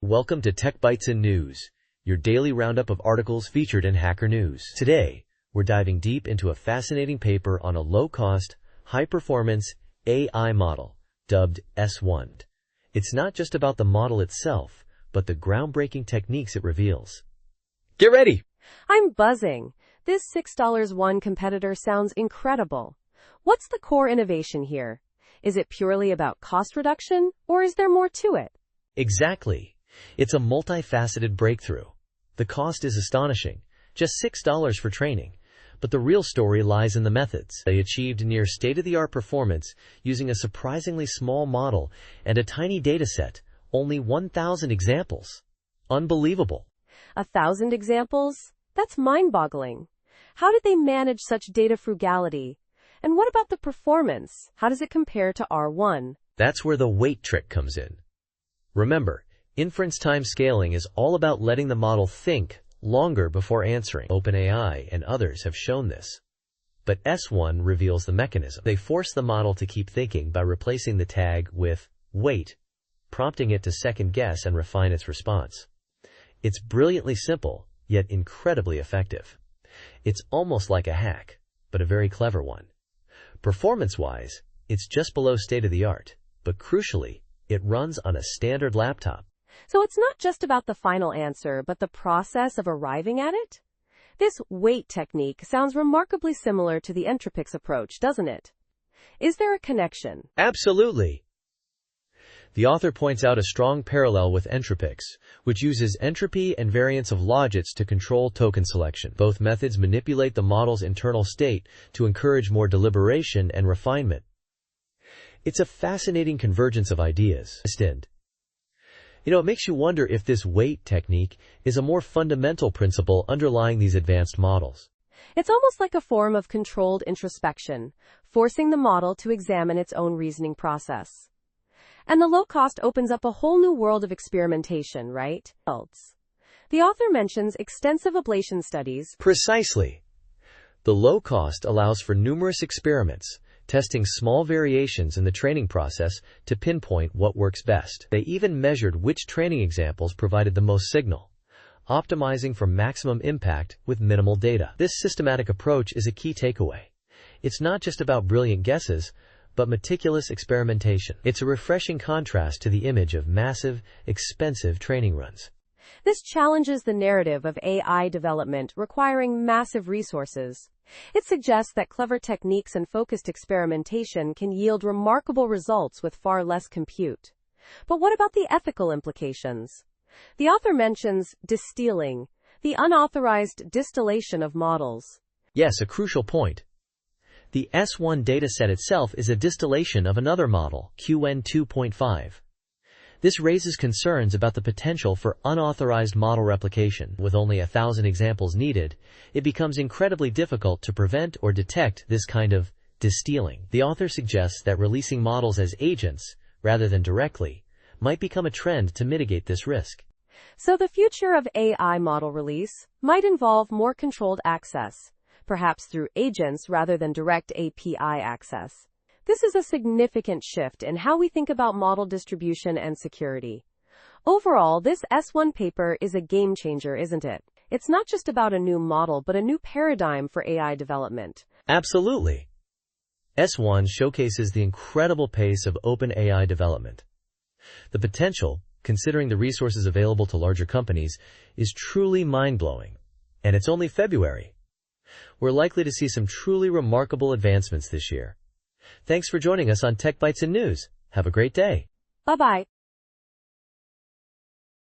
Welcome to Tech Bytes and News, your daily roundup of articles featured in Hacker News. Today, we're diving deep into a fascinating paper on a low-cost, high-performance AI model, dubbed S1. It's not just about the model itself, but the groundbreaking techniques it reveals. Get ready! I'm buzzing. This $6 competitor sounds incredible. What's the core innovation here? Is it purely about cost reduction, or is there more to it? Exactly. It's a multifaceted breakthrough. The cost is astonishing, just $6 for training. But the real story lies in the methods. They achieved near state-of-the-art performance using a surprisingly small model and a tiny dataset, only 1,000 examples. Unbelievable. 1,000 examples? That's mind-boggling. How did they manage such data frugality? And what about the performance? How does it compare to R1? That's where the weight trick comes in. Remember, inference time scaling is all about letting the model think longer before answering. OpenAI and others have shown this. But S1 reveals the mechanism. They force the model to keep thinking by replacing the tag with wait, prompting it to second guess and refine its response. It's brilliantly simple, yet incredibly effective. It's almost like a hack, but a very clever one. Performance-wise, it's just below state-of-the-art, but crucially, it runs on a standard laptop. So it's not just about the final answer, but the process of arriving at it? This wait technique sounds remarkably similar to the Entropix approach, doesn't it? Is there a connection? Absolutely. The author points out a strong parallel with Entropix, which uses entropy and variance of logits to control token selection. Both methods manipulate the model's internal state to encourage more deliberation and refinement. It's a fascinating convergence of ideas. It makes you wonder if this wait technique is a more fundamental principle underlying these advanced models. It's almost like a form of controlled introspection, forcing the model to examine its own reasoning process. And the low cost opens up a whole new world of experimentation, right? The author mentions extensive ablation studies. Precisely. The low cost allows for numerous experiments, testing small variations in the training process to pinpoint what works best. They even measured which training examples provided the most signal, optimizing for maximum impact with minimal data. This systematic approach is a key takeaway. It's not just about brilliant guesses, but meticulous experimentation. It's a refreshing contrast to the image of massive, expensive training runs. This challenges the narrative of AI development requiring massive resources. It suggests that clever techniques and focused experimentation can yield remarkable results with far less compute. But what about the ethical implications? The author mentions distilling, the unauthorized distillation of models. Yes, a crucial point. The S1 dataset itself is a distillation of another model, QN 2.5. This raises concerns about the potential for unauthorized model replication. With only 1,000 examples needed, it becomes incredibly difficult to prevent or detect this kind of distilling. The author suggests that releasing models as agents, rather than directly, might become a trend to mitigate this risk. So the future of AI model release might involve more controlled access, perhaps through agents rather than direct API access. This is a significant shift in how we think about model distribution and security. Overall, this S1 paper is a game changer, isn't it? It's not just about a new model, but a new paradigm for AI development. Absolutely. S1 showcases the incredible pace of OpenAI development. The potential, considering the resources available to larger companies, is truly mind-blowing. And it's only February. We're likely to see some truly remarkable advancements this year. Thanks for joining us on Tech Bytes and News. Have a great day. Bye-bye.